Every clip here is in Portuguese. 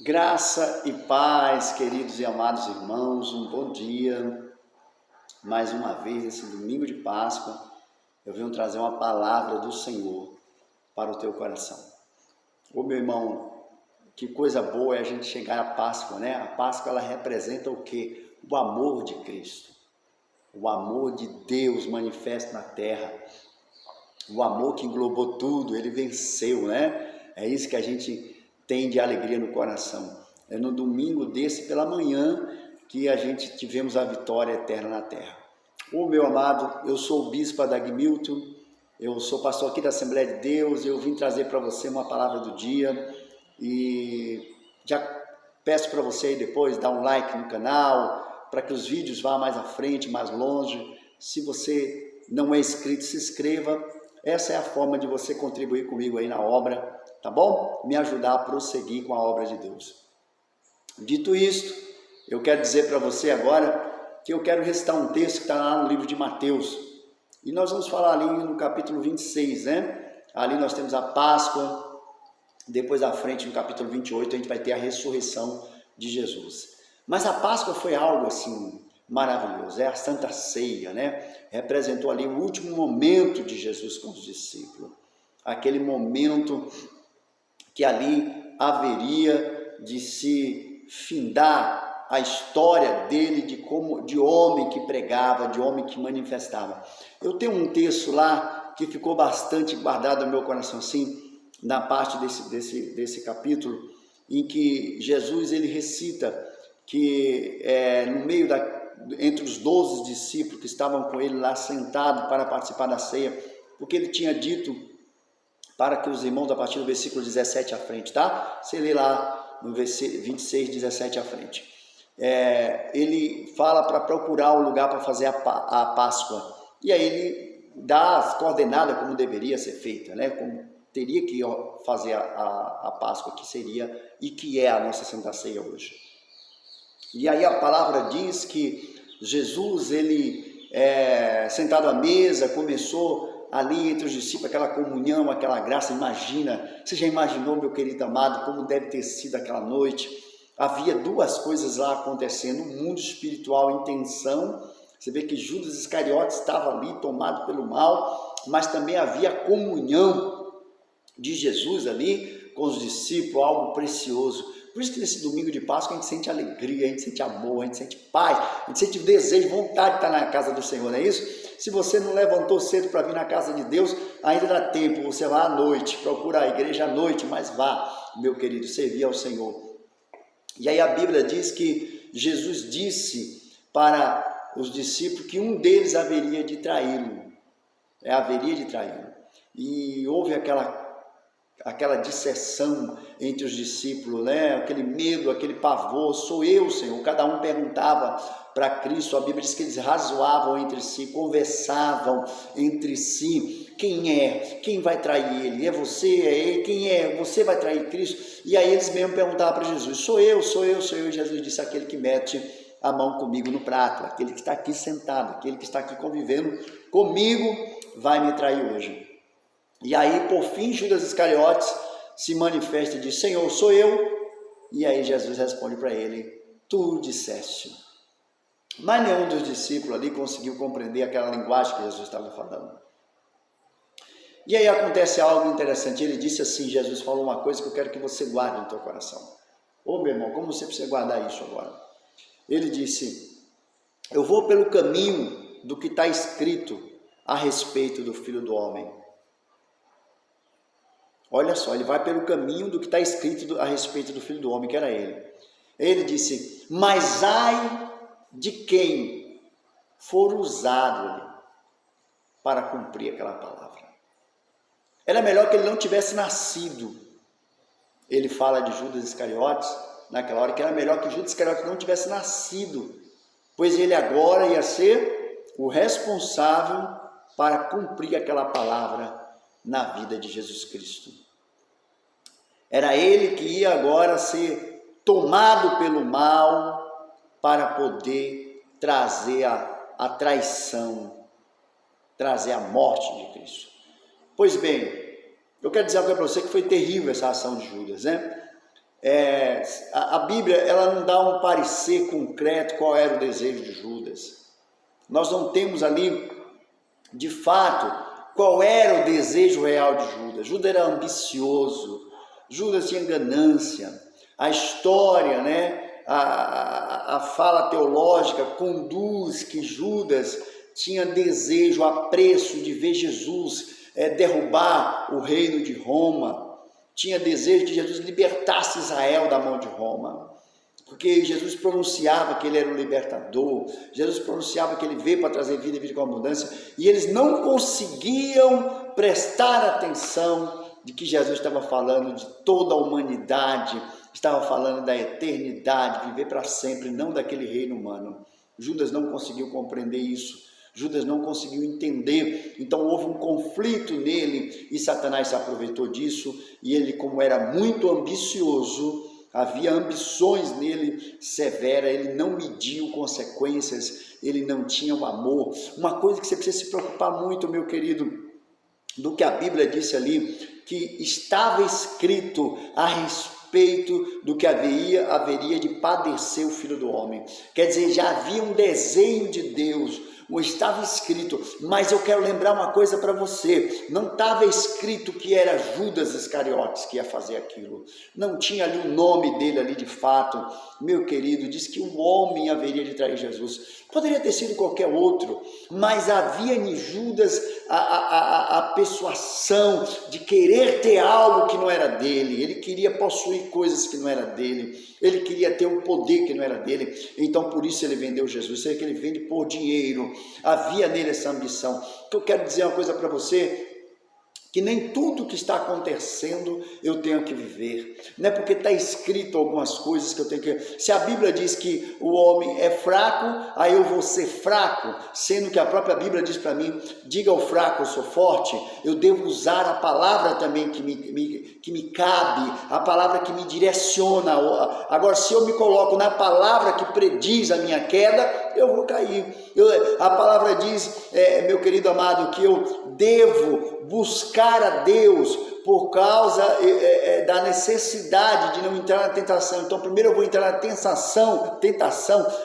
Graça e paz, queridos e amados irmãos, um bom dia. Mais uma vez, esse domingo de Páscoa, eu venho trazer uma palavra do Senhor para o teu coração. Ô meu irmão, que coisa boa é a gente chegar à Páscoa, né? A Páscoa, ela representa o quê? O amor de Cristo, o amor de Deus manifesto na terra, o amor que englobou tudo, ele venceu, né? É isso que a gente tem de alegria no coração. É no domingo desse pela manhã que a gente tivemos a vitória eterna na terra. Ô meu amado, eu sou o bispo Adag Milton, eu sou pastor aqui da Assembleia de Deus, eu vim trazer para você uma palavra do dia e já peço para você aí depois dar um like no canal, para que os vídeos vá mais à frente, mais longe. Se você não é inscrito, se inscreva. Essa é a forma de você contribuir comigo aí na obra, tá bom? Me ajudar a prosseguir com a obra de Deus. Dito isto, eu quero dizer para você agora que eu quero recitar um texto que está lá no livro de Mateus. E nós vamos falar ali no capítulo 26, né? Ali nós temos a Páscoa, depois à frente no capítulo 28 a gente vai ter a ressurreição de Jesus. Mas a Páscoa foi algo assim maravilhoso, é a Santa Ceia, né? Representou ali o último momento de Jesus com os discípulos. Aquele momento que ali haveria de se findar a história dele de homem que pregava, de homem que manifestava. Eu tenho um texto lá que ficou bastante guardado no meu coração, assim, na parte desse capítulo, em que Jesus ele recita que no meio entre os 12 discípulos que estavam com ele lá sentados para participar da ceia, porque ele tinha dito para que os irmãos, a partir do versículo 17 à frente, tá? Você lê lá no versículo 26, 17 à frente. Ele fala para procurar um lugar para fazer a Páscoa. E aí ele dá as coordenadas como deveria ser feita, né? Como teria que fazer a Páscoa, que seria e que é a nossa Santa Ceia hoje. E aí a palavra diz que Jesus, ele sentado à mesa, começou ali entre os discípulos aquela comunhão, aquela graça. Imagina, você já imaginou, meu querido amado, como deve ter sido aquela noite? Havia duas coisas lá acontecendo, um mundo espiritual em tensão. Você vê que Judas Iscariotes estava ali tomado pelo mal, mas também havia a comunhão de Jesus ali com os discípulos, algo precioso. Por isso que nesse domingo de Páscoa a gente sente alegria, a gente sente amor, a gente sente paz, a gente sente desejo, vontade de estar na casa do Senhor, não é isso? Se você não levantou cedo para vir na casa de Deus, ainda dá tempo, você vai à noite, procura a igreja à noite, mas vá, meu querido, servir ao Senhor. E aí a Bíblia diz que Jesus disse para os discípulos que um deles haveria de traí-lo, E houve aquela disseção entre os discípulos, né? Aquele medo, aquele pavor, sou eu, Senhor? Cada um perguntava para Cristo. A Bíblia diz que eles razoavam entre si, conversavam entre si, quem é? Quem vai trair ele? É você? É ele? Quem é? Você vai trair Cristo? E aí eles mesmo perguntavam para Jesus, sou eu? E Jesus disse, aquele que mete a mão comigo no prato, aquele que está aqui sentado, aquele que está aqui convivendo comigo, vai me trair hoje. E aí, por fim, Judas Iscariotes se manifesta e diz, Senhor, sou eu. E aí Jesus responde para ele, tu disseste. Mas nenhum dos discípulos ali conseguiu compreender aquela linguagem que Jesus estava falando. E aí acontece algo interessante. Ele disse assim, Jesus falou uma coisa que eu quero que você guarde no teu coração. Ô meu irmão, como você precisa guardar isso agora? Ele disse, eu vou pelo caminho do que está escrito a respeito do Filho do Homem. Olha só, ele vai pelo caminho do que está escrito a respeito do Filho do Homem, que era ele. Ele disse, mas ai de quem for usado para cumprir aquela palavra. Era melhor que ele não tivesse nascido. Ele fala de Judas Iscariotes, naquela hora, que era melhor que Judas Iscariotes não tivesse nascido, pois ele agora ia ser o responsável para cumprir aquela palavra na vida de Jesus Cristo. Era ele que ia agora ser tomado pelo mal para poder trazer a traição, trazer a morte de Cristo. Pois bem, eu quero dizer algo para você que foi terrível essa ação de Judas, né? A Bíblia ela não dá um parecer concreto qual era o desejo de Judas. Nós não temos ali, de fato, qual era o desejo real de Judas. Judas era ambicioso, Judas tinha ganância. A história, a fala teológica conduz que Judas tinha desejo, apreço de ver Jesus derrubar o reino de Roma. Tinha desejo que Jesus libertasse Israel da mão de Roma, porque Jesus pronunciava que ele era o libertador, Jesus pronunciava que ele veio para trazer vida e vida com abundância, e eles não conseguiam prestar atenção de que Jesus estava falando de toda a humanidade, estava falando da eternidade, viver para sempre, não daquele reino humano. Judas não conseguiu compreender isso. Judas não conseguiu entender, então houve um conflito nele e Satanás se aproveitou disso, e ele, como era muito ambicioso, havia ambições nele severas, ele não mediu consequências, ele não tinha o amor. Uma coisa que você precisa se preocupar muito, meu querido, do que a Bíblia disse ali, que estava escrito a respeito do que haveria de padecer o Filho do Homem. Quer dizer, já havia um desenho de Deus, estava escrito, mas eu quero lembrar uma coisa para você, não estava escrito que era Judas Iscariotes que ia fazer aquilo, não tinha ali o nome dele ali de fato, meu querido, diz que o homem haveria de trair Jesus, poderia ter sido qualquer outro, mas havia em Judas a persuasão de querer ter algo que não era dele, ele queria possuir coisas que não era dele, ele queria ter um poder que não era dele, então por isso ele vendeu Jesus, sei que ele vende por dinheiro, havia nele essa ambição. Eu quero dizer uma coisa para você, que nem tudo que está acontecendo eu tenho que viver, não é porque está escrito algumas coisas que eu tenho que, se a Bíblia diz que o homem é fraco, aí eu vou ser fraco, sendo que a própria Bíblia diz para mim, diga ao fraco eu sou forte, eu devo usar a palavra também que me cabe, a palavra que me direciona. Agora, se eu me coloco na palavra que prediz a minha queda, eu vou cair. A palavra diz, meu querido amado, que eu devo buscar a Deus por causa da necessidade de não entrar na tentação. Então primeiro eu vou entrar na tentação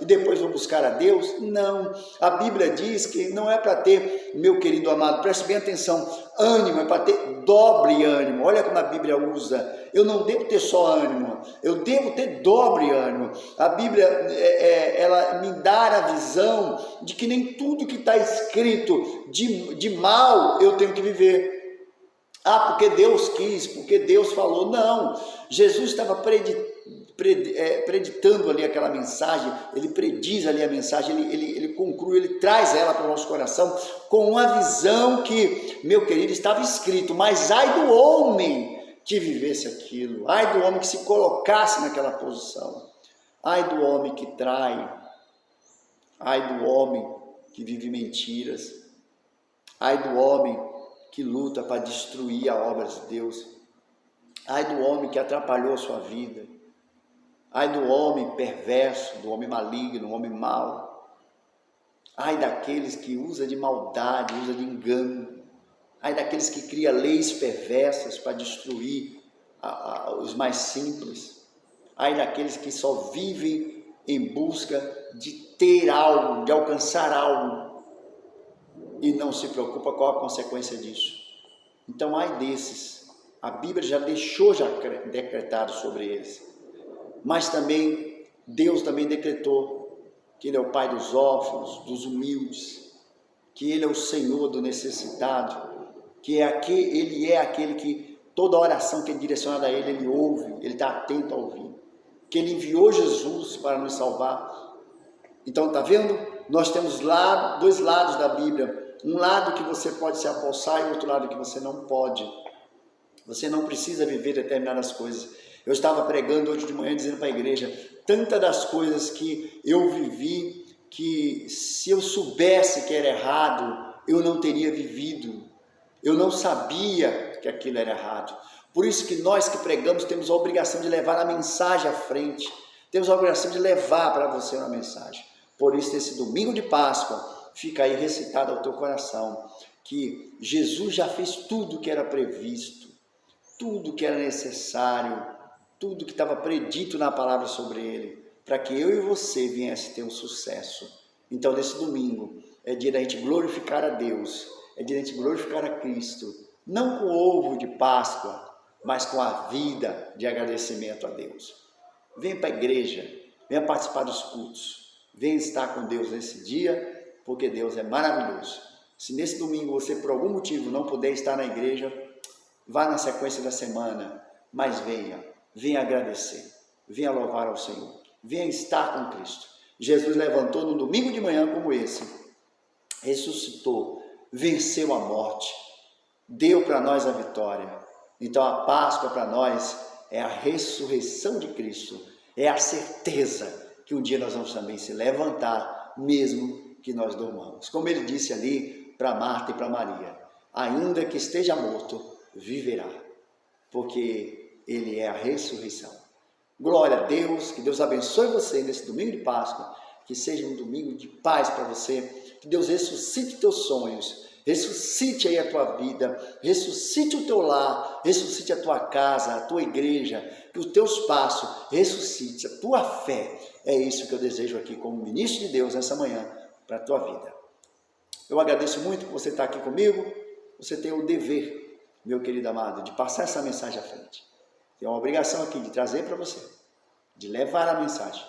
e depois vou buscar a Deus? Não, a Bíblia diz que não é para ter, meu querido amado, preste bem atenção, ânimo, é para ter dobre ânimo. Olha como a Bíblia usa, eu não devo ter só ânimo, eu devo ter dobre ânimo. A Bíblia ela me dá a visão de que nem tudo que está escrito de mal eu tenho que viver. Porque Deus quis, porque Deus falou. Não, Jesus estava preditando ali aquela mensagem, ele prediz ali a mensagem, ele conclui, ele traz ela para o nosso coração com uma visão que, meu querido, estava escrito, mas ai do homem que vivesse aquilo, ai do homem que se colocasse naquela posição, ai do homem que trai, ai do homem que vive mentiras, ai do homem que luta para destruir a obra de Deus, ai do homem que atrapalhou a sua vida, ai do homem perverso, do homem maligno, do homem mau, ai daqueles que usa de maldade, usa de engano, ai daqueles que cria leis perversas para destruir os mais simples, ai daqueles que só vivem em busca de ter algo, de alcançar algo, e não se preocupa qual a consequência disso. Então, ai desses, a Bíblia já deixou decretado sobre eles, mas também, Deus também decretou que Ele é o Pai dos órfãos, dos humildes, que Ele é o Senhor do necessitado, que Ele é aquele que toda oração que é direcionada a Ele, Ele ouve, Ele está atento a ouvir, que Ele enviou Jesus para nos salvar. Então, está vendo? Nós temos dois lados da Bíblia, um lado que você pode se apossar e outro lado que você não pode. Você não precisa viver determinadas coisas. Eu estava pregando hoje de manhã dizendo para a igreja, tantas das coisas que eu vivi, que se eu soubesse que era errado, eu não teria vivido. Eu não sabia que aquilo era errado. Por isso que nós que pregamos temos a obrigação de levar a mensagem à frente. Temos a obrigação de levar para você uma mensagem. Por isso, esse domingo de Páscoa, fica aí recitado ao teu coração, que Jesus já fez tudo que era previsto, tudo que era necessário tudo que estava predito na palavra sobre ele, para que eu e você viesse ter um sucesso. Então, nesse domingo, é dia da gente glorificar a Deus, é dia da gente glorificar a Cristo, não com ovo de Páscoa, mas com a vida de agradecimento a Deus. Venha para a igreja, venha participar dos cultos, venha estar com Deus nesse dia, porque Deus é maravilhoso. Se nesse domingo você, por algum motivo, não puder estar na igreja, vá na sequência da semana, mas venha agradecer, venha louvar ao Senhor, venha estar com Cristo. Jesus levantou no domingo de manhã como esse, ressuscitou, venceu a morte, deu para nós a vitória. Então a Páscoa para nós é a ressurreição de Cristo, é a certeza que um dia nós vamos também se levantar, mesmo que nós dormamos. Como ele disse ali para Marta e para Maria, ainda que esteja morto, viverá, porque ele é a ressurreição. Glória a Deus, que Deus abençoe você nesse domingo de Páscoa, que seja um domingo de paz para você, que Deus ressuscite teus sonhos, ressuscite aí a tua vida, ressuscite o teu lar, ressuscite a tua casa, a tua igreja, que os teus passos ressuscite a tua fé. É isso que eu desejo aqui como ministro de Deus nessa manhã para a tua vida. Eu agradeço muito por você estar aqui comigo. Você tem o dever, meu querido amado, de passar essa mensagem à frente. Tem uma obrigação aqui de trazer para você, de levar a mensagem.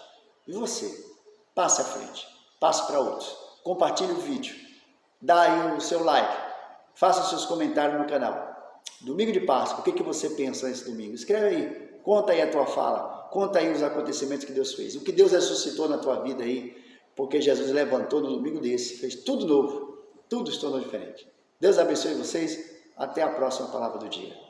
E você, passe à frente, passe para outros, compartilhe o vídeo, dá aí o seu like, faça os seus comentários no canal. Domingo de Páscoa, o que você pensa nesse domingo? Escreve aí, conta aí a tua fala, conta aí os acontecimentos que Deus fez, o que Deus ressuscitou na tua vida aí, porque Jesus levantou no domingo desse, fez tudo novo, tudo se tornou diferente. Deus abençoe vocês, até a próxima palavra do dia.